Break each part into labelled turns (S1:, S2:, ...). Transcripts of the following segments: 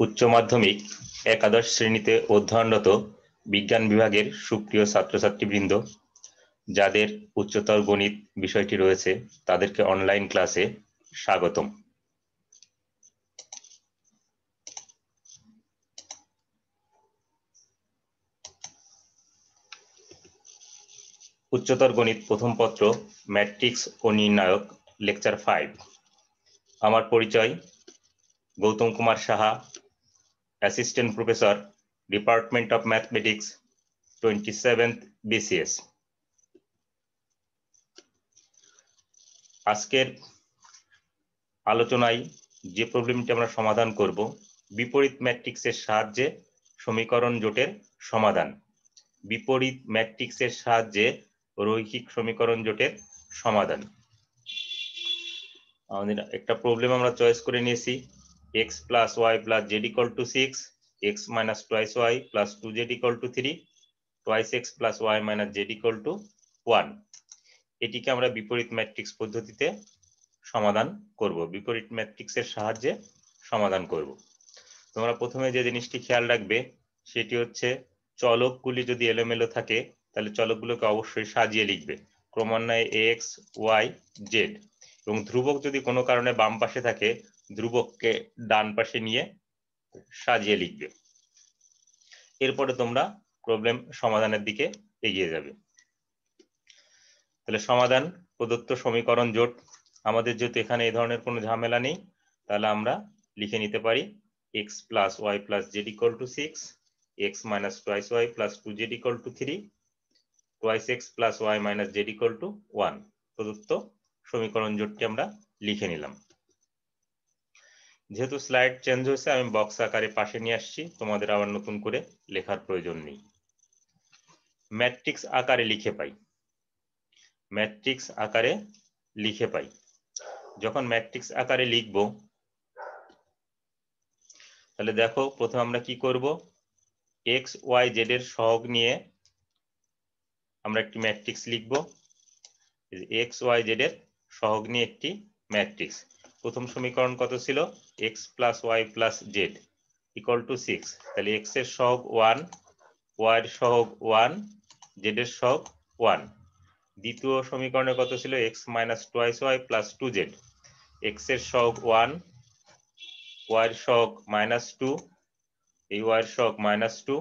S1: উচ্চ মাধ্যমিক একাদশ শ্রেণীতে অধ্যয়নরত বিজ্ঞান বিভাগের সুপ্রিয় ছাত্রছাত্রীবৃন্দ, যাদের উচ্চতর গণিত বিষয়টি রয়েছে তাদেরকে অনলাইন ক্লাসে স্বাগতম। উচ্চতর গণিত প্রথম পত্র ম্যাট্রিক্স ও নির্ণায়ক লেকচার 5। আমার পরিচয় Gautam Kumar Saha, assistant professor, department of mathematics, 27th BCS। আজকের আলোচনায় যে প্রবলেমটি আমরা সমাধান করব, বিপরীত ম্যাট্রিক্সের সাহায্যে সমীকরণ জোটের সমাধান। বিপরীত ম্যাট্রিক্সের সাহায্যে রৈখিক সমীকরণ জোটের সমাধান। আমাদের একটা প্রবলেম আমরা চয়েস করে নিয়েছি, x + y + z = 6, x - 2y + 2z = 3, 2x + y - z = 1। এটিকে আমরা বিপরীত ম্যাট্রিক্স পদ্ধতিতে সমাধান করব, বিপরীত ম্যাট্রিক্সের সাহায্যে সমাধান করব। তোমরা প্রথমে যে জিনিসটি খেয়াল রাখবে সেটি হচ্ছে, চলকগুলি যদি এলোমেলো থাকে তাহলে চলকগুলোকে অবশ্যই সাজিয়ে লিখবে, ক্রমান্বয়ে x, y, z। এবং ধ্রুবক যদি কোনো কারণে বাম পাশে থাকে, ধ্রুবককে ডান পাশে নিয়ে সাজিয়ে লিখবে। এরপরে তোমরা প্রবলেম সমাধানের দিকে এগিয়ে যাবে। তাহলে সমাধান, প্রদত্ত সমীকরণ জোট। আমাদের যেহেতু এখানে এই ধরনের কোনো ঝামেলা নেই, তাহলে আমরা লিখে নিতে পারি x + y + z = 6, x - 2y + 2z = 3, 2x + y - z = 1। প্রদত্ত সমীকরণ জোটটি আমরা লিখে নিলাম। যেহেতু স্লাইড চেঞ্জ হয়েছে, আমি বক্স আকারে পাশে নিয়ে আসছি, তোমাদের আবার নতুন করে লেখার প্রয়োজন নেই। ম্যাট্রিক্স আকারে লিখে পাই, ম্যাট্রিক্স আকারে লিখে পাই। যখন ম্যাট্রিক্স আকারে লিখব, তাহলে দেখো প্রথমে আমরা কি করব, x, y, z এর সহগ নিয়ে আমরা একটি ম্যাট্রিক্স লিখব। x, y, z এর সহগ নিয়ে একটি ম্যাট্রিক্স। প্রথম সমীকরণ কত ছিল, x + y + z = 6। তাহলে x এর সহগ 1, y এর সহগ 1, z এর সহগ 1। দ্বিতীয় সমীকরণে কত ছিল, x - 2y + 2z, x এর সহগ 1, y এর সহগ -2, এই y এর সহগ -2,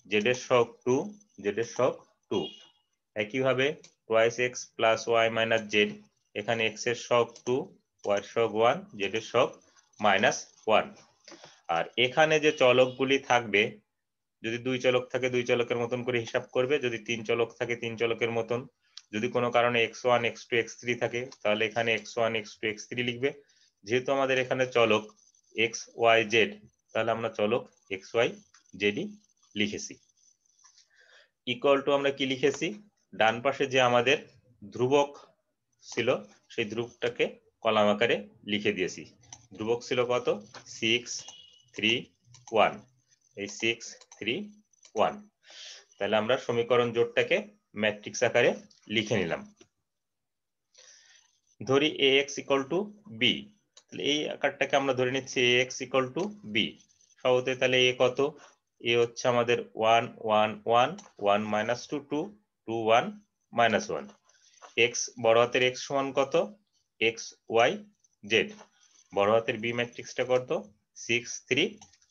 S1: z এর সহগ 2, z এর সহগ 2। একইভাবে 2x + y - z, এখানে x এর সহগ 2, y এর সহগ 1, z এর সহগ -1। আর এখানে যে চলকগুলি থাকবে, যদি 2 চলক থাকে 2 চলকের মতন করে হিসাব করবে, যদি 3 চলক থাকে 3 চলকের মতন। যদি কোনো কারণে x1, x2, x3 থাকে তাহলে এখানে x1, x2, x3 লিখবে। যেহেতু আমাদের এখানে চলক x, y, z, তাহলে আমরা চলক x, y, z লিখেছি। ইকুয়াল টু আমরা কি লিখেছি, ডান পাশে যে আমাদের ধ্রুবক ছিল সেই ধ্রুবকটাকে কলাম আকারে লিখে দিয়েছি। ধ্রুবক ছিল কত, 6, 3, 1। এই 6, 3, 1। তাহলে আমরা সমীকরণ জোটটাকে ম্যাট্রিক্স আকারে লিখে নিলাম। ধরি ax = b, তাহলে এই আকারটাকে আমরা ধরে নিচ্ছি ax = b। সহজে তাহলে a কত, a হচ্ছে আমাদের 1, 1, 1, 1 - 2, 2, 2, 1, -1। x বড় হাতের x সমান কত, x, y, z। বড় হাতের b ম্যাট্রিক্সটা কত, 6, 3,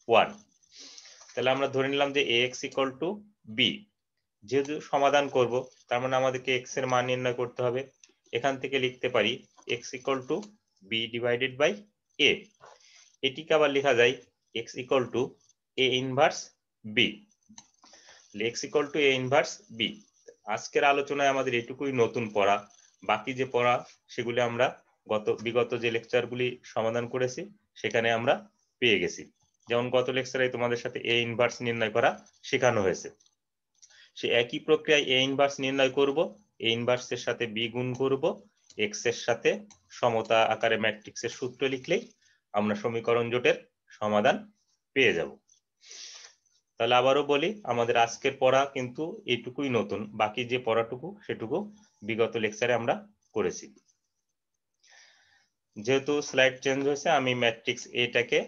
S1: 1। তাহলে আমরা ধরে নিলাম যে ax = b। যেহেতু সমাধান করব, তার মানে আমাদেরকে x এর মান নির্ণয় করতে হবে। এখান থেকে লিখতে পারি x = b / a। এটিকে আবার লেখা যায় x = a inverse b। x = a inverse b। আজকের আলোচনায় আমাদের এটুকুই নতুন পড়া। বাকি যে পড়া সেগুলি আমরা বিগত যে লেকচারগুলি সমাধান করেছি সেখানে আমরা পেয়ে গেছি। যেমন গত লেকচারে তোমাদের সাথে a ইনভার্স নির্ণয় করা শেখানো হয়েছে। সে একই প্রক্রিয়ায় a ইনভার্স নির্ণয় করব, a ইনভার্সের সাথে b গুণ করব, x এর সাথে সমতা আকারে ম্যাট্রিক্সের সূত্র লিখলেই আমরা সমীকরণ জোটের সমাধান পেয়ে যাব। তাহলে আবারও বলি, আমাদের আজকের পড়া কিন্তু এটুকুই নতুন, বাকি যে পড়াটুকু সেটুকু বিগত লেকচারে আমরা করেছি। যেহেতু স্লাইড চেঞ্জ হয়েছে, আমি ম্যাট্রিক্স এটাকে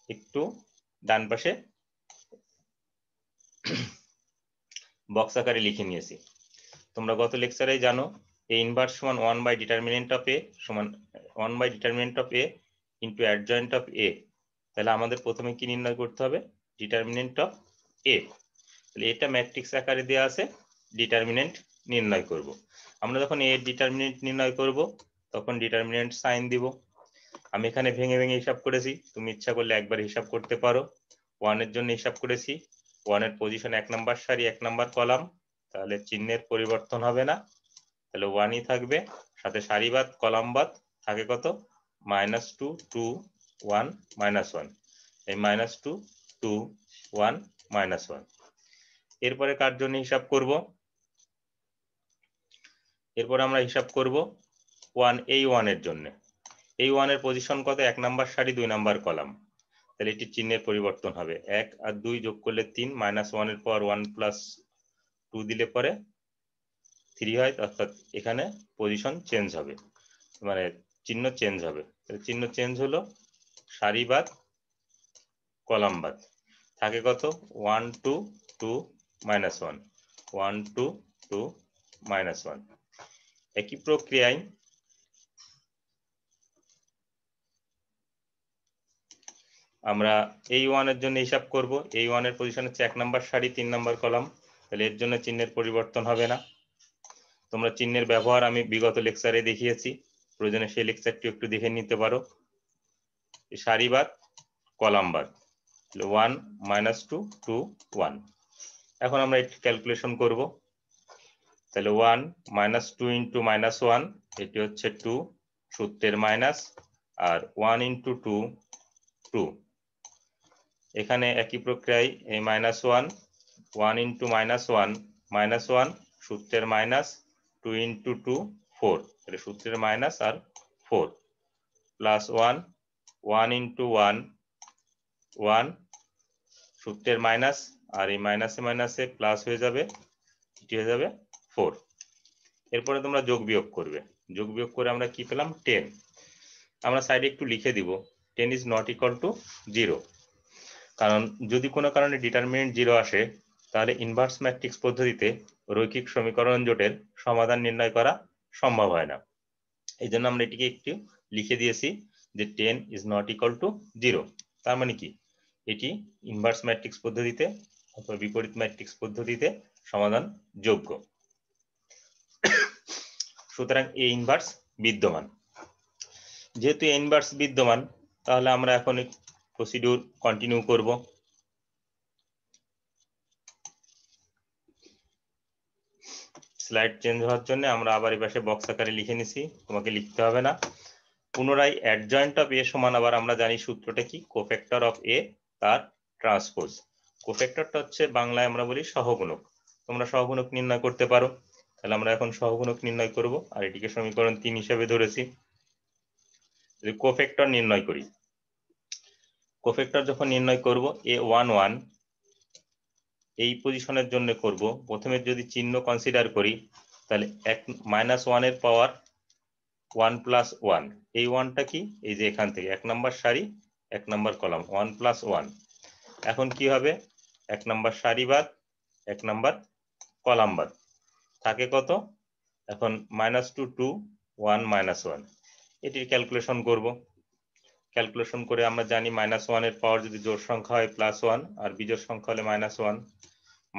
S1: একটু ডান পাশে বক্স আকারে লিখে নিয়েছি। তোমরা গত লেকচারেই জানো এ ইনভার্স সমান 1 বাই ডিটারমিনেন্ট অফ এ সমান 1 by determinant of A into adjoint of A. তাহলে আমাদের প্রথমে কি নির্ণয় করতে হবে? Determinant of A. তাহলে এটা ম্যাট্রিক্স আকারে দেওয়া আছে, ডিটারমিনেন্ট নির্ণয় করব। আমরা যখন এর ডিটারমিনেন্ট নির্ণয় করব তখন ডিটারমিনেন্ট সাইন দিব। আমি এখানে ভেঙে ভেঙে হিসাব করেছি, তুমি ইচ্ছা করলে একবার হিসাব করতে পারো। 1 এর জন্য হিসাব করেছি, 1 এর পজিশন 1 নাম্বার সারি 1 নাম্বার কলাম, তাহলে চিহ্নের পরিবর্তন হবে না, তাহলে 1ই থাকবে, সাথে সারিবাদ কলামবাদ থাকে কত? -2 2 1 -1, এই -2 2 1 -1। এরপরে কার জন্য হিসাব করব? এরপর আমরা হিসাব করব 1 এই 1 এর জন্য। এই 1 এর পজিশন কত? 1 নাম্বার সারি 2 নাম্বার কলাম, তাহলে এটি চিহ্নের পরিবর্তন হবে। 1 আর 2 যোগ করলে 3, -1 এর পর 1 + 2 দিলে পরে 3 হয়, অর্থাৎ এখানে পজিশন চেঞ্জ হবে, মানে চিহ্ন চেঞ্জ হবে। তাহলে চিহ্ন চেঞ্জ হলো, সারিবাদ কলামবাদ থাকে কত? 1 2 2 -1 1 2 2 -1। একই প্রক্রিয়ায় আমরা এই 1 এর জন্য হিসাব করব। এই 1 এর পজিশন হচ্ছে 1 নাম্বার সারি 3 নাম্বার কলাম, তাহলে এর জন্য চিহ্নের পরিবর্তন হবে না। তোমরা চিহ্নের ব্যবহার আমি বিগত লেকচারে দেখিয়েছি, প্রয়োজনে সেই লেকচারটি একটু দেখে নিতে পারো। সারিবাদ কলামবাদ 1 -2 2 1। এখন আমরা এটি ক্যালকুলেশন করব। তাহলে 1 -2 × -1 এটি হচ্ছে 2 সূত্রের মাইনাস, আর 1 × 2 2। এখানে একই প্রক্রিয়ায় এই -1 1 × -1 -1 সূত্রের মাইনাস, 2 × 2 4, তাহলে সূত্রের মাইনাস আর 4, +1 1 × 1 1 সূত্রের মাইনাস, আর এই মাইনাসে মাইনাসে প্লাস হয়ে যাবে, এটি হয়ে যাবে 4। এরপরে তোমরা যোগ বিয়োগ করবে, যোগ বিয়োগ করে আমরা কি পেলাম? 10। আমরা সাইডে একটু লিখে দিব 10 ইজ নট ইকুয়াল টু 0, কারণ যদি কোনো কারণে ডিটারমিনেন্ট 0 আসে তাহলে ইনভার্স ম্যাট্রিক্স পদ্ধতিতে রৈখিক সমীকরণ জোটের সমাধান নির্ণয় করা সম্ভব হয় না। এই জন্য আমরা এটিকে একটু লিখে দিয়েছি যে 10 ইজ নট ইকুয়াল টু 0। তার মানে কি? এটি ইনভার্স ম্যাট্রিক্স পদ্ধতিতে অথবা বিপরীত ম্যাট্রিক্স পদ্ধতিতে সমাধান যোগ্য। সুতরাং এ ইনভার্স বিদ্যমান। যেহেতু এ ইনভার্স বিদ্যমান, তাহলে আমরা এখন প্রসিডিউর কন্টিনিউ করব। স্লাইড চেঞ্জ হওয়ার জন্য আমরা আবার এই পাশে বক্স আকারে লিখে নিছি, তোমাকে লিখতে হবে না। পুনরায় অ্যাডজয়েন্ট অফ এ সমান, আবার আমরা জানি সূত্রটা কি? কোফ্যাক্টর অফ এ তার ট্রান্সপোজ। কোফ্যাক্টরটা হচ্ছে বাংলায় আমরা বলি সহগুণক। তোমরা সহগুণক নির্ণয় করতে পারো, তাহলে আমরা এখন সহগুণক নির্ণয় করব, আর এটিকে সমীকরণ 3 হিসেবে ধরেছি। যদি কোফ্যাক্টর নির্ণয় করি, কোফ্যাক্টর যখন নির্ণয় করব A11 এই পজিশনের জন্য করব, প্রথমে যদি চিহ্ন কনসিডার করি তাহলে -1 এর পাওয়ার 1 + 1, এই 1টা কি? এই যে এখান থেকে 1 নাম্বার সারি 1 নাম্বার কলাম 1 + 1। এখন কি হবে? 1 নাম্বার সারি বাদ 1 নাম্বার কলাম বাদ থাকে কত? এখন -2 2 1 -1। এটির ক্যালকুলেশন করব। ক্যালকুলেশন করে আমরা জানি -1 এর পাওয়ার যদি জোড় সংখ্যা হয় +1 আর বিজোড় সংখ্যা হলে -1,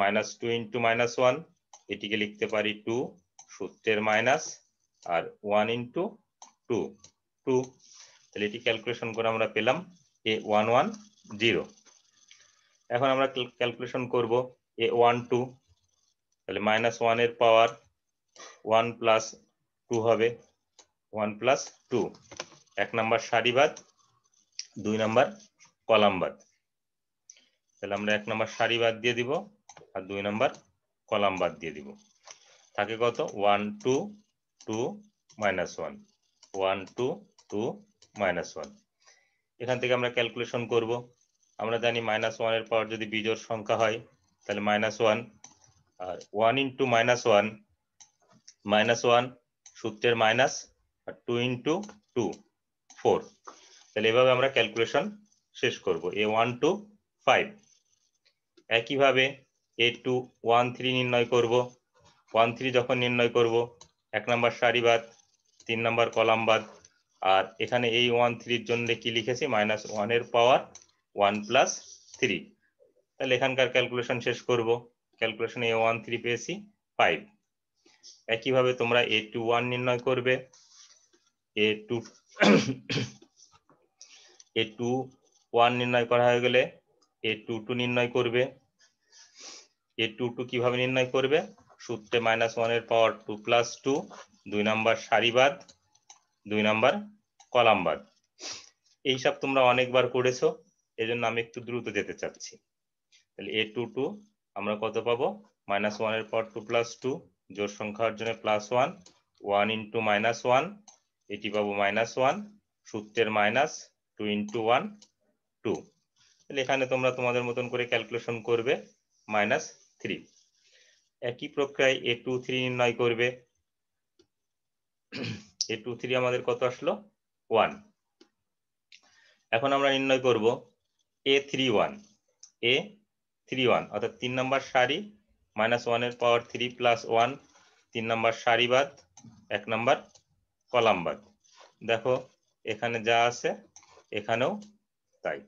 S1: -2 × -1 এটিকে লিখতে পারি 2 সূত্রের মাইনাস, আর 1 × 2 2। তাহলে এটি ক্যালকুলেশন করে আমরা পেলাম A110। এখন আমরা ক্যালকুলেশন করব A12, তাহলে -1 এর পাওয়ার 1 + 2 হবে 1 + 2, 1 নাম্বার সারি বাদ 2 নাম্বার কলাম বাদ। তাহলে আমরা 1 নাম্বার সারি বাদ দিয়ে দিব আর 2 নাম্বার কলাম বাদ দিয়ে দিব, থাকে কত? 1 2 2 -1 1 2 2 -1। এখান থেকে আমরা ক্যালকুলেশন করব। আমরা জানি -1 এর পাওয়ার যদি বিজোড় সংখ্যা হয় তাহলে -1, আর 1 × -1 সূত্রের মাইনাস, আর 2 × 2 4। তাহলে এভাবে আমরা ক্যালকুলেশন শেষ করব। A12 5। একইভাবে A2 1 3 নির্ণয় করব। 1 3 যখন নির্ণয় করব 1 নম্বর সারি বাদ 3 নম্বর কলাম বাদ, আর এখানে এই 1 3 এর জন্য কি লিখেছি -1 এর পাওয়ার 1 প্লাস 3। তাহলে এখানকার ক্যালকুলেশন শেষ করব। ক্যালকুলেশনে A1 3 পেয়েছি 5। একইভাবে তোমরা A2 1 নির্ণয় করবে। A2 A2 1 নির্ণয় করা হয়ে গেলে A2 2 নির্ণয় করবে। A2 2 কিভাবে নির্ণয় করবে? সূত্রে -1 এর পাওয়ার 2 প্লাস 2, 2 নম্বর সারি বাদ 2 নম্বর কলাম বাদ। এইসব তোমরা অনেকবার করেছো, এজন্য আমি একটু দ্রুত যেতে চাচ্ছি। তাহলে A2 2 আমরা কত পাবো? -1 এর পাওয়ার 2 প্লাস 2, জোড় সংখ্যা হওয়ার জন্য +1, 1 ইন্টু -1, এটি পাবো -1, সূত্রের -2 ইন্টু 1 2। তাহলে এখানে তোমরা তোমাদের মতন করে ক্যালকুলেশন করবে -3। একই প্রক্রিয়ায় A2 3 নির্ণয় করবে। A2 3 আমাদের কত আসলো? 1। এখন আমরা নির্ণয় করব A31, A31 অর্থাৎ 3 নম্বর সারি -1 এর পাওয়ার 3 প্লাস 1, 3 নম্বর সারি বাদ 1 নম্বর কলাম বাদ। দেখো এখানে যা আছে এখানেও তাই।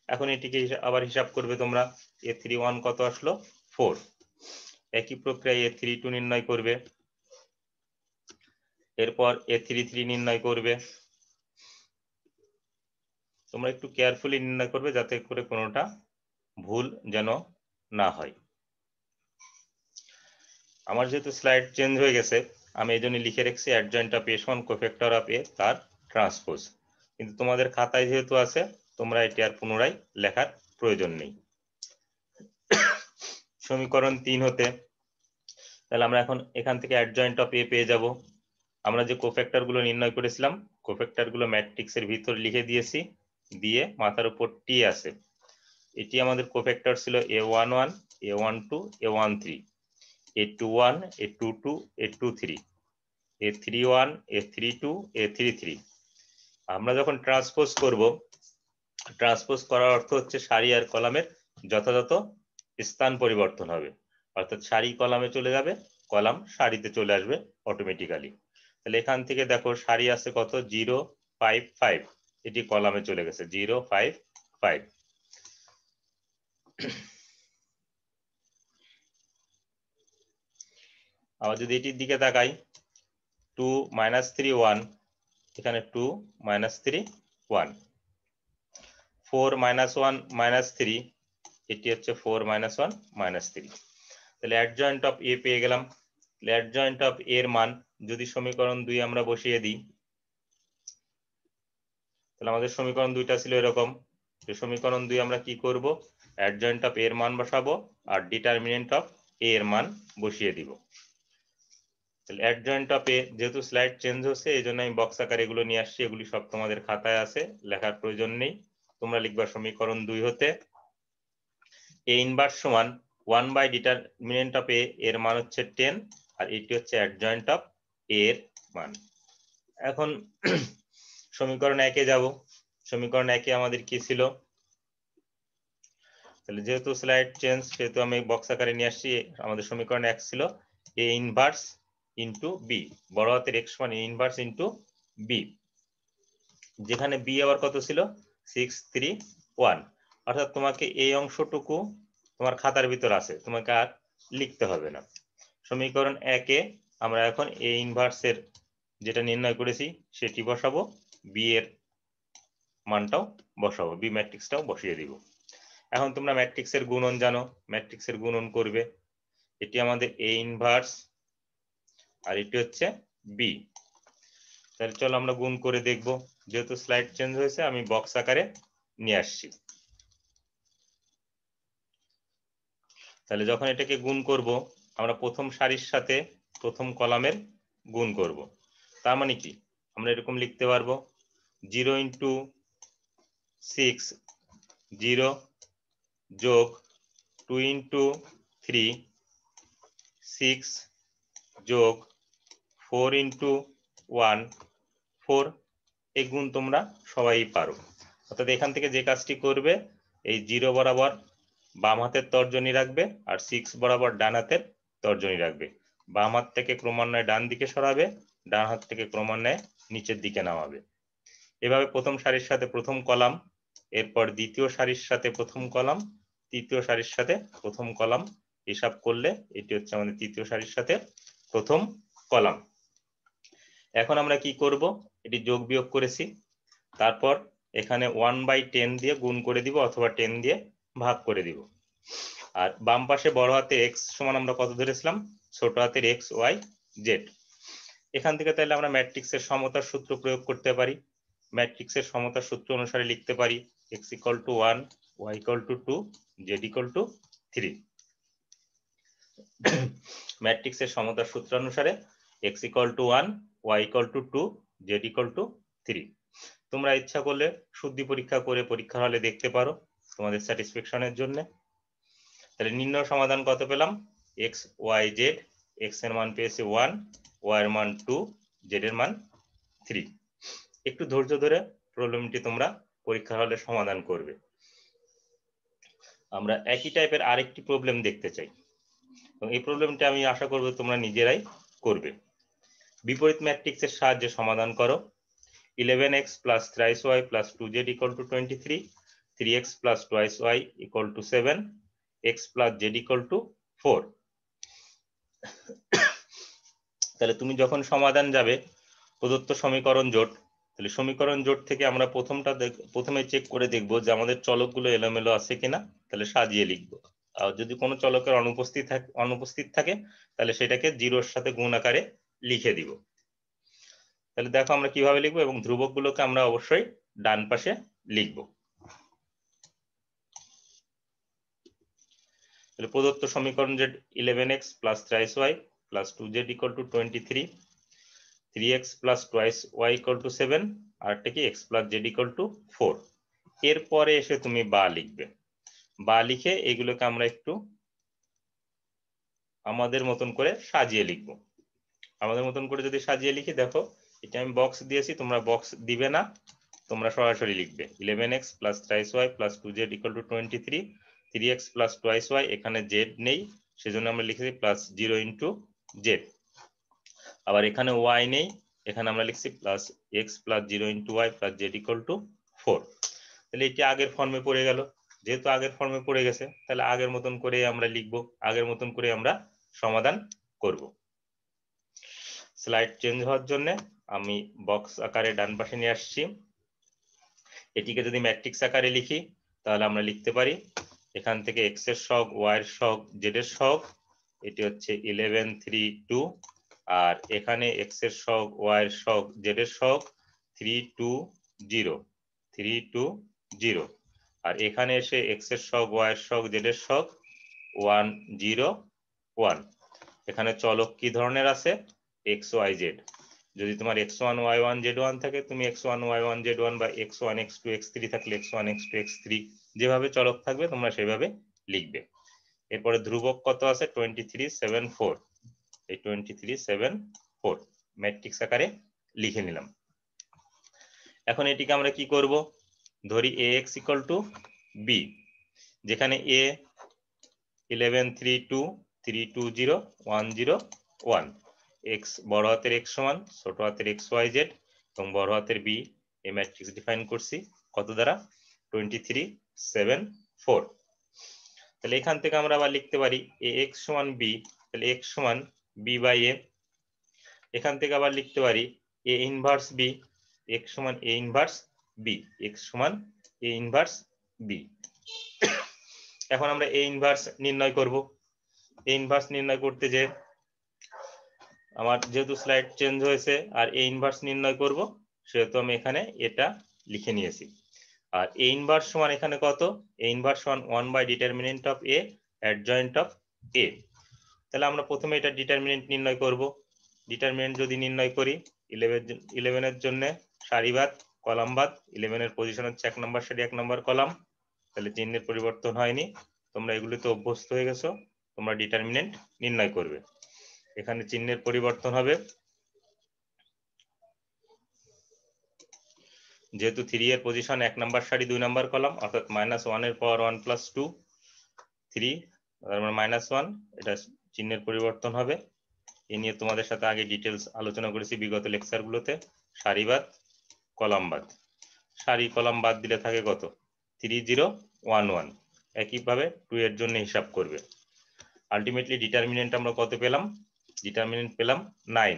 S1: এখন এটিকে আবার হিসাব করবে তোমরা। A31 কত আসলো? 4। একই প্রক্রিয়ায় A32 নির্ণয় করবে। এরপর A33 নির্ণয় করবে। তোমরা একটু কেয়ারফুলি নির্ণয় করবে যাতে করে কোনোটা ভুল যেন না হয়। আমার যেহেতু স্লাইড চেঞ্জ হয়ে গেছে, আমি এই জন্য লিখে রেখেছি adjoint of A1 cofactor of A তার ট্রান্সপোজ। কিন্তু তোমাদের খাতায় যেহেতু আছে তোমরা এটি আর পুনরায় লেখার প্রয়োজন নেই। সমীকরণ 3 হতে তাহলে আমরা এখন এখান থেকে অ্যাডজয়েন্ট অফ A পেয়ে যাব। আমরা যে কোফ্যাক্টর গুলো নির্ণয় করেছিলাম কোফ্যাক্টর গুলো ম্যাট্রিক্সের ভিতর লিখে দিয়েছি, দিয়ে মাথার উপর T আছে। এটি আমাদের কোফ্যাক্টর ছিল A11, A12, A13, A21, A22, A23, A31, A32, A33। আমরা যখন ট্রান্সপোজ করব, ট্রান্সপোজ করার অর্থ হচ্ছে সারি আর কলামের যথাযথ স্থান পরিবর্তন হবে, অর্থাৎ সারি কলামে চলে যাবে, কলাম সারিতে চলে আসবে অটোমেটিক্যালি। তাহলে এখান থেকে দেখো সারি আছে কত? 0 5 5, এটি কলামে চলে গেছে 0 5 5। আবার যদি এটির দিকে তাকাই 2 -3 1, এখানে 2 -3 1, 4 -1 -3, এটি হচ্ছে 4 -1 -3। তাহলে অ্যাডজয়েন্ট অফ A পেয়ে গেলাম। অ্যাডজয়েন্ট অফ A এর মান যদি সমীকরণ 2 আমরা বসিয়ে দিই, তাহলে আমাদের সমীকরণ 2টা ছিল এরকম। যে সমীকরণ 2 আমরা কি করব? অ্যাডজয়েন্ট অফ A এর মান বসাবো আর ডিটারমিনেন্ট অফ A এর মান বসিয়ে দিব। তাহলে অ্যাডজয়েন্ট অফ A, যেহেতু স্লাইড চেঞ্জ হচ্ছে এই জন্য আমি বক্স আকারে এগুলো নিয়ে আসছি, এগুলি সব তোমাদের খাতায় আছে, লেখার প্রয়োজন নেই। তোমরা লিখবা সমীকরণ 2 হতে A ইনভার্স সমান 1 বাই ডিটারমিনেন্ট অফ A এর মান হচ্ছে 10, আর এটি হচ্ছে অ্যাডজয়েন্ট অফ A এর মান। এখন সমীকরণ 1 এ যাব। সমীকরণ 1 এ আমাদের কি ছিল? তাহলে যেহেতু স্লাইড চেঞ্জ সেহেতু আমি বক্স আকারে নিয়ে আসছি। আমাদের সমীকরণ 1 ছিল A ইনভার্স ইনটু B, বড় হাতের X সমান A ইনভার্স ইনটু B, যেখানে B আবার কত ছিল? 6 3 1। অর্থাৎ তোমাকে এই অংশটুকু তোমার খাতার ভিতর আছে, তোমাকে আর লিখতে হবে না। সমীকরণ 1 এ আমরা এখন A ইনভার্সের যেটা নির্ণয় করেছি সেটি বসাবো, B এর মানটাও বসাবো, B ম্যাট্রিক্সটাও বসিয়ে দিব। এখন তোমরা ম্যাট্রিক্সের গুণন জানো, ম্যাট্রিক্সের গুণন করবে। এটি আমাদের A ইনভার্স আর এটি হচ্ছে B। তাহলে চলো আমরা গুণ করে দেখব। যেহেতু স্লাইড চেঞ্জ হয়েছে আমি বক্স আকারে নিয়ে আসছি। তাহলে যখন এটাকে গুণ করব আমরা প্রথম সারির সাথে প্রথম কলামের গুণ করব। তার মানে কি? আমরা এরকম লিখতে পারবো 0 ইন্টু 6 0 যোগ 2 ইন্টু 3 6 যোগ 4 ইন্টু 1 4। এই গুণ তোমরা সবাই পারো। অর্থাৎ এখান থেকে যে কাজটি করবে এই 0 বরাবর বাম হাতের তর্জনী রাখবে আর 6 বরাবর ডান হাতের তর্জনী রাখবে। বাম হাত থেকে ক্রমান্বয়ে ডান দিকে সরাবে, ডান হাত থেকে ক্রমান্বয়ে নিচের দিকে নামাবে। এভাবে প্রথম সারির সাথে প্রথম কলাম, এরপর দ্বিতীয় সারির সাথে প্রথম কলাম, তৃতীয় সারির সাথে প্রথম কলাম, হিসাব করলে এটি হচ্ছে আমাদের তৃতীয় সারির সাথে প্রথম কলাম। এখন আমরা কি করব, এটি যোগ বিয়োগ করেছি, তারপর এখানে 1/10 দিয়ে গুণ করে দিব অথবা 10 দিয়ে ভাগ করে দিব। আর বাম পাশে বড় হাতের x সমান আমরা কত ধরেছিলাম, ছোট হাতের x y z। এখান থেকে তাহলে আমরা ম্যাট্রিক্সের সমতার সূত্র প্রয়োগ করতে পারি। ম্যাট্রিক্সের সমতার সূত্র অনুসারে লিখতে পারি x = 1, y = 2, z = 3। ম্যাট্রিক্সের সমতার সূত্র অনুসারে x = 1, y = 2, z = 3। তোমরা ইচ্ছা করলে শুদ্ধি পরীক্ষা করে পরীক্ষার হলে দেখতে পারো তোমাদের স্যাটিসফ্যাকশনের জন্য। তাহলে নির্ণয় সমাধান কত পেলাম, x y z, x এর মান পেয়েছি 1, y এর মান 2, z এর মান 3। একটু ধৈর্য ধরে প্রবলেমটি তোমরা পরীক্ষার হলে সমাধান করবে। আমরা একই টাইপের আরেকটি প্রবলেম দেখতে চাই এবং এই প্রবলেমটা আমি আশা করব তোমরা নিজেরাই করবে। বিপরীত ম্যাট্রিক্সের সাহায্যে সমাধান করো। 11x plus thrice y plus 2z = 23, 3x plus twice y = 7, x plus z = 4। তাহলে তুমি যখন সমাধান যাবে প্রদত্ত সমীকরণ জোট, তাহলে সমীকরণ জোট থেকে আমরা প্রথমে চেক করে দেখব যে আমাদের চলকগুলো এলোমেলো আছে কিনা, তাহলে সাজিয়ে লিখব। আর যদি কোনো চলকের অনুপস্থিত থাকে তাহলে সেটাকে 0-র সাথে গুণ আকারে লিখে দিব। তাহলে দেখো আমরা কিভাবে লিখবো, এবং ধ্রুবকগুলোকে আমরা অবশ্যই ডান পাশে লিখব। তাহলে প্রদত্ত সমীকরণ যে 11x plus thrice y plus 2z = 23, 3x plus twice y = 7, আরটা কি x plus z = 4। এরপরে এসে তুমি বা লিখবে। বা লিখে এগুলোকে আমরা একটু আমাদের মতন করে সাজিয়ে লিখব। আমাদের মতন করে যদি সাজিয়ে লিখি, দেখো এটা আমি বক্স দিয়েছি, তোমরা বক্স দিবে না, তোমরা সরাসরি লিখবে 11x plus thrice y plus 2z = 23, 3x plus twice y, এখানে z নেই সেজন্য আমরা লিখেছি প্লাস 0 into z। আবার এখানে y নেই, এখানে আমরা লিখছি plus x plus 0 into y plus z = 4। তাহলে এটি আগের ফর্মে পড়ে গেল। যেহেতু আগের ফর্মে পড়ে গেছে তাহলে আগের মতন করে আমরা লিখব, আগের মতন করে আমরা সমাধান করব। স্লাইড চেঞ্জ হওয়ার জন্য আমি বক্স আকারে ডান পাশে নিয়ে আসছি। এটিকে যদি ম্যাট্রিক্স আকারে লিখি তাহলে আমরা লিখতে পারি এখান থেকে x এর সহগ, y এর সহগ, z এর সহগ, এটি হচ্ছে 11 3 2, আর এখানে x এর সহগ, y এর সহগ, z এর সহগ 3 2 0 3 2 0, আর এখানে এসে x এর সহগ, y এর সহগ, z এর সহগ 1 0 1। এখানে চলক কি ধরনের আছে, x y z। যদি তোমার x1 y1 z1 থাকে তুমি x1 y1 z1 বা x1 x2 x3 থাকলে x1 x2 x3, যেভাবে চলক থাকবে তোমরা সেভাবে লিখবে। এরপরে ধ্রুবক কত আছে, 23 7 4। এই 23 7 4 ম্যাট্রিক্স আকারে লিখে নিলাম। এখন এটিকে আমরা কি করব, ধরি ax = b, যেখানে a 11 3 2 3 2 0 1 0 1, x বড় হাতের x সমান ছোট হাতের x y z এবং বড় হাতের b, এই ম্যাট্রিক্স ডিফাইন করছি কত দ্বারা, 23 7 4। তাহলে এখান থেকে আমরা আবার লিখতে পারি ax সমান b, তাহলে x সমান b/a। এখান থেকে আবার লিখতে পারি a ইনভার্স b, x সমান a ইনভার্স b, x সমান a ইনভার্স b। এখন আমরা a ইনভার্স নির্ণয় করব। a ইনভার্স নির্ণয় করতে যে আমার যেহেতু স্লাইড চেঞ্জ হয়েছে আর a ইনভার্স নির্ণয় করব সেহেতু আমি এখানে এটা লিখে নিয়েছি। আর a ইনভার্স সমান এখানে কত, a ইনভার্স সমান determinant of a adjoint of a। তাহলে আমরা প্রথমে এটা ডিটারমিনেন্ট নির্ণয় করব। ডিটারমিনেন্ট যদি নির্ণয় করি 11 এর জন্য সারিবাদ কলামবাদ, 11 এর পজিশন হচ্ছে 1 নম্বর সারি 1 নম্বর কলাম, তাহলে চিহ্নের পরিবর্তন হয়নি। তোমরা এগুলোতে অভ্যস্ত হয়ে গেছো, তোমরা ডিটারমিনেন্ট নির্ণয় করবে। এখানে চিহ্নের পরিবর্তন হবে, যেহেতু 3 এর পজিশন 1 নাম্বার সারি 2 নাম্বার কলাম, অর্থাৎ -1 এর পাওয়ার 1 + 2 3, তার মানে -1, এটা চিহ্নের পরিবর্তন হবে। এ নিয়ে তোমাদের সাথে আগে ডিটেলস আলোচনা করেছি বিগত লেকচারগুলোতে। সারি বাদ কলাম বাদ, সারি কলাম বাদ দিলে থাকে কত? 3 0 1 1। একইভাবে 2 এর জন্য হিসাব করবে। আলটিমেটলি ডিটারমিনেন্ট আমরা কত পেলাম? ডিটারমিনেন্ট পেলাম 9।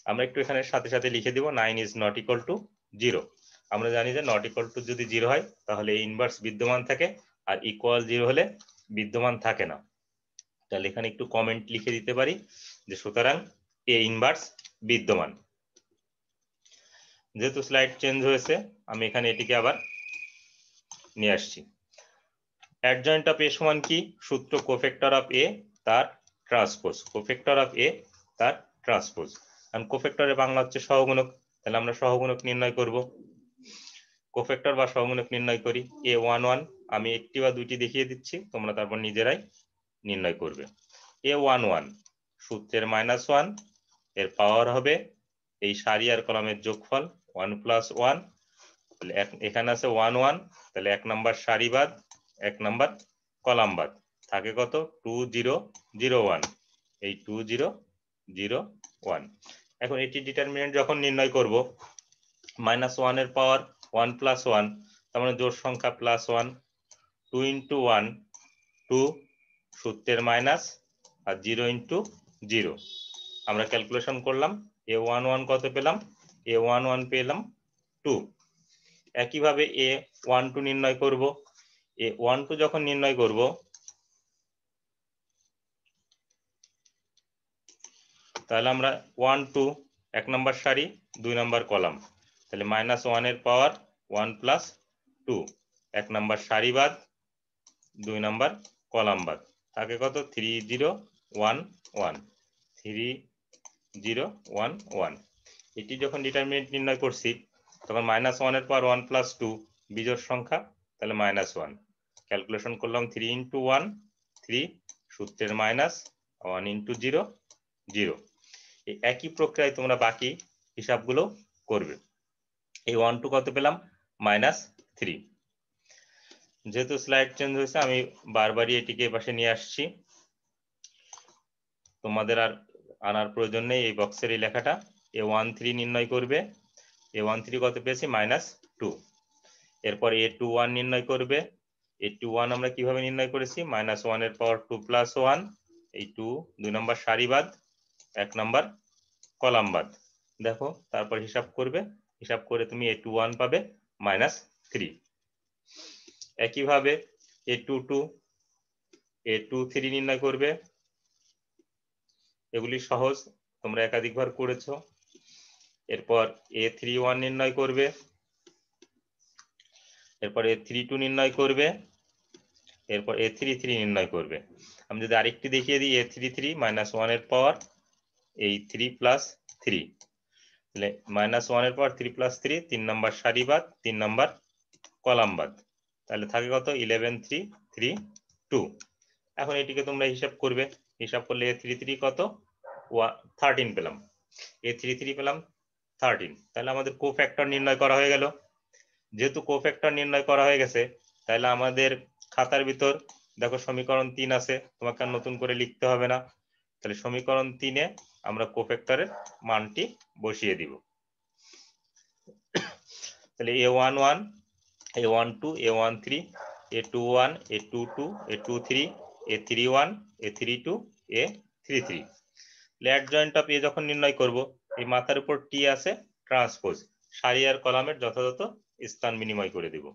S1: আমরা একটু এখানে সাথে সাথে লিখে দিব 9 ইজ নট ইকুয়াল টু 0। আমরা জানি যে নট ইকুয়াল টু যদি 0 হয় তাহলে ইনভার্স বিদ্যমান থাকে, আর ইকুয়াল 0 হলে বিদ্যমান থাকে না। তাহলে এখানে একটু কমেন্ট লিখে দিতে পারি যে সুতরাং এ ইনভার্স বিদ্যমান। যেহেতু স্লাইড চেঞ্জ হয়েছে, আমি এখানে এটিকে আবার নিয়ে আসছি। অ্যাডজয়েন্ট অফ এ সমান কি? সূত্র কোফ্যাক্টর অফ এ তার ট্রান্সপোজ, কোফ্যাক্টর অফ এ তার ট্রান্সপোজ। কারণ কোফ্যাক্টরের বাংলা হচ্ছে সহগুণক, তাহলে আমরা সহগুণক নির্ণয় করব। কোফ্যাক্টর বা সহগুণক নির্ণয় করি। A11 আমি একটি বা দুইটি দেখিয়ে দিচ্ছি, তোমরা তারপর নিজেরাই নির্ণয় করবে। A11 সূত্রের -1 এর পাওয়ার হবে এই সারি আর কলামের যোগফল 1 + 1। তাহলে এখানে আছে 1 1, তাহলে 1 নাম্বার সারি বাদ 1 নাম্বার কলাম বাদ, থাকে কত? 2 0 0 1। এই 2 0 0 1। এখন এটি ডিটারমিনেন্ট যখন নির্ণয় করব, -1 এর পাওয়ার 1 + 1, তার মানে জোড় সংখ্যা +1, 2 × 1 2, সূত্রের মাইনাস আর 0 × 0। আমরা ক্যালকুলেশন করলাম, A11 কত পেলাম? A11 পেলাম 2। একইভাবে A12 নির্ণয় করব। A12 যখন নির্ণয় করব, তাহলে আমরা 1 2 1 নাম্বার সারি 2 নাম্বার কলাম, তাহলে -1 এর পাওয়ার 1 + 2, 1 নাম্বার সারি বাদ 2 নাম্বার কলাম বাদ, থাকে কত? 3 0 1 1, 3 0 1 1। এটি যখন ডিটারমিনেন্ট নির্ণয় করছি, তখন -1 এর পাওয়ার 1 + 2 বিজোড় সংখ্যা, তাহলে -1। ক্যালকুলেশন করলাম 3 × 1 3, সূত্রের মাইনাস 1 × 0 0। এই একই প্রক্রিয়ায় তোমরা বাকি হিসাবগুলো করবে। এই 1 2 কত পেলাম? -3। যেহেতু স্লাইড চেঞ্জ হয়েছে, আমি বারবারই এটিকে পাশে নিয়ে আসছি, তোমাদের আর আনার প্রয়োজন নেই। এই বক্সের এই লেখাটা A13 নির্ণয় করবে। A13 কত পেয়েছি? -2। এরপর A21 নির্ণয় করবে। A21 আমরা কিভাবে নির্ণয় করেছি? -1 এর পাওয়ার 2 + 1, এই 2 2 নাম্বার সারি বাদ 1 নাম্বার কলাম বাদ, দেখো তারপর হিসাব করবে। হিসাব করে তুমি A21 পাবে -3। একইভাবে A22 A23 নির্ণয় করবে। এগুলি সহজ, তোমরা একাধিকবার করেছো। এরপর A31 নির্ণয় করবে। এরপর A32 নির্ণয় করবে। এরপর A33 নির্ণয় করবে। আমি যদি আরেকটি দেখিয়ে দিই, A33 -1 এর পাওয়ার এই 3 + 3, তাহলে -1 এর পাওয়ার 3 + 3, 3 নাম্বার সারি বাদ 3 নাম্বার কলাম বাদ, তাহলে থাকে কত? 11 3 3 2। এখন এটিকে তোমরা হিসাব করবে। হিসাব করলে A33 কত? 13 পেলাম। A33 পেলাম 13। তাহলে আমাদের কোফ্যাক্টর নির্ণয় করা হয়ে গেল। যেহেতু কোফ্যাক্টর নির্ণয় করা হয়ে গেছে, তাহলে আমাদের খাতার ভিতর দেখো সমীকরণ 3 আছে, তোমাকে আর নতুন করে লিখতে হবে না। তাহলে সমীকরণ 3-এ আমরা কোফ্যাক্টরের মানটি বসিয়ে দিব। তাহলে A11 A12 A13 A21 A22 A23 A31 A32 A33। Adjoint of এ যখন নির্ণয় করব, এই মাথার উপর টি আছে ট্রান্সপোজ, সারি আর কলামের যথাযথ স্থান বিনিময় করে দেব।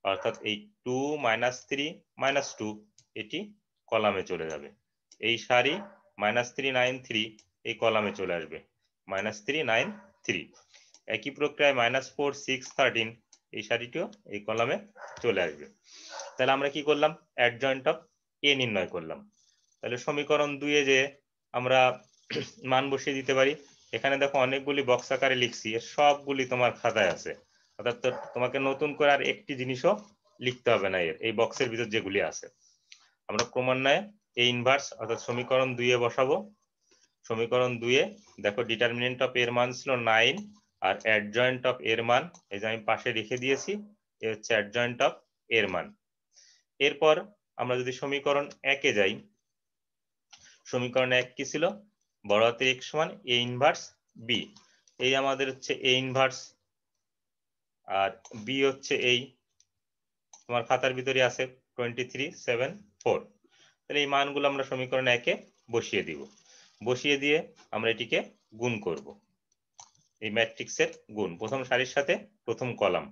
S1: অর্থাৎ এই 2 -3 -2 এটি কলামে চলে যাবে। এই সারি -3 9 3 এই কলামে চলে আসবে, -3 9 3। একই প্রক্রিয়ায় -4 6 13 এই সারিটিও এই কলামে চলে আসবে। তাহলে আমরা কি করলাম? অ্যাডজয়েন্ট অফ এ নির্ণয় করলাম। তাহলে সমীকরণ 2-এ যে আমরা মান বসিয়ে দিতে পারি। এখানে দেখো অনেকগুলি বক্স আকারে লিখছি, সবগুলি তোমার খাতায় আছে, অর্থাৎ তোমাকে নতুন করে আর একটি জিনিসও লিখতে হবে না। এই বক্সের ভিতর যেগুলি আছে, আমরা ক্রমান্বয়ে এই ইনভার্স অর্থাৎ সমীকরণ 2-এ বসাবো। সমীকরণ 2-এ দেখো ডিটারমিনেন্ট অফ এর মান ছিল 9, আর অ্যাডজয়েন্ট অফ এর মান এই যে আমি পাশে রেখে দিয়েছি, এ হচ্ছে অ্যাডজয়েন্ট অফ এর মান। এরপর আমরা যদি সমীকরণ 1-এ যাই, সমীকরণ 1 কি ছিল? বড় হাতের x সমান a ইনভার্স b। এই আমাদের হচ্ছে a ইনভার্স, আর b হচ্ছে এই তোমার খাতার ভিতরে আছে 2374। তাহলে এই মানগুলো আমরা সমীকরণ 1-এ বসিয়ে দিব। বসিয়ে দিয়ে আমরা এটিকে গুণ করব, এই ম্যাট্রিক্সের গুণ প্রথম সারির সাথে প্রথম কলাম।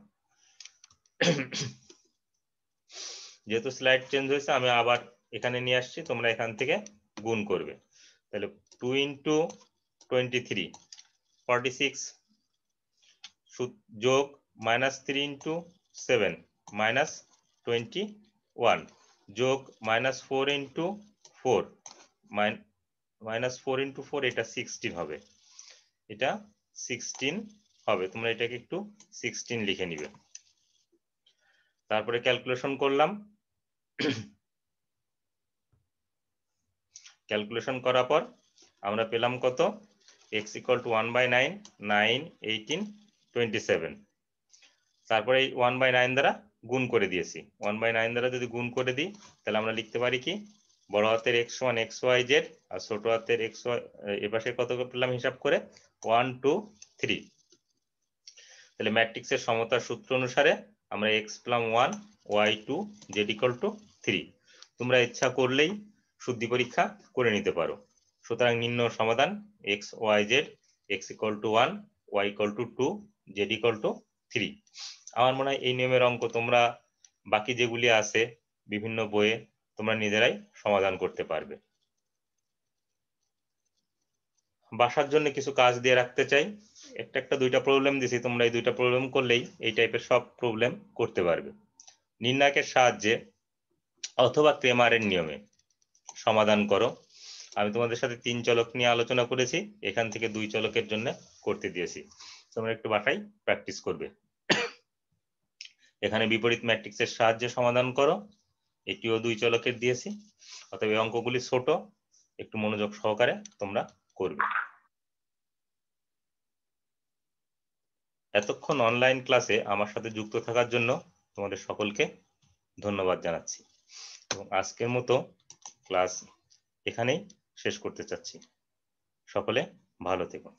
S1: যেহেতু স্লাইড চেঞ্জ হয়েছে আমি আবার এখানে নিয়ে আসছি, তোমরা এখান থেকে গুণ করবে। তাহলে 2 × 23 46 যোগ -3 × 7 -21 যোগ -4 × 4 -4 × 4 এটা 16 হবে, এটা 16 হবে। তোমরা এটাকে একটু 16 লিখে নিবে। তারপরে ক্যালকুলেশন করলাম, ক্যালকুলেশন করার পর আমরা পেলাম কত? x = 1/9 9 18 27। তারপরে এই 1/9 দ্বারা গুণ করে দিয়েছি। 1/9 দ্বারা যদি গুণ করে দিই তাহলে আমরা লিখতে পারি কি, বড় হাতের x সমান xyz আর ছোট হাতের xy এপাশে কত পেলাম হিসাব করে 1 2 3। তাহলে ম্যাট্রিক্সের সমতার সূত্র অনুসারে আমরা x পেলাম 1 y 2 z = 3। তোমরা ইচ্ছা করলেই শুদ্ধি পরীক্ষা করে নিতে পারো। সুতরাং নির্ণয় সমাধান x y z, x = 1 y = 2 z = 3। আমার মনে হয় এই নিয়মের অঙ্ক তোমরা বাকি যেগুলি আছে বিভিন্ন বইয়ে তোমরা নিজেরাই সমাধান করতে পারবে। বাসার জন্য কিছু কাজ দিয়ে রাখতে চাই। একটা দুইটা প্রবলেম দিছি, তোমরা এই দুইটা প্রবলেম করলেই এই টাইপের সব প্রবলেম করতে পারবে। নির্ণায়কের সাহায্যে অথবা ক্রেমারের নিয়মে সমাধান করো। আমি তোমাদের সাথে 3 চলক নিয়ে আলোচনা করেছি, এখান থেকে 2 চলকের জন্য করতে দিয়েছি। তোমরা একটু বাসায় প্র্যাকটিস করবে। এখানে বিপরীত ম্যাট্রিক্সের সাহায্যে সমাধান করো, এটিও 2 চলকের দিয়েছি। অতএব এই অঙ্কগুলি ছোট, একটু মনোযোগ সহকারে তোমরা করবে। এতক্ষণ অনলাইন ক্লাসে আমার সাথে যুক্ত থাকার জন্য তোমাদের সকলকে ধন্যবাদ জানাচ্ছি এবং আজকের মতো ক্লাস এখানেই শেষ করতে চাচ্ছি। সকলে ভালো থেকো।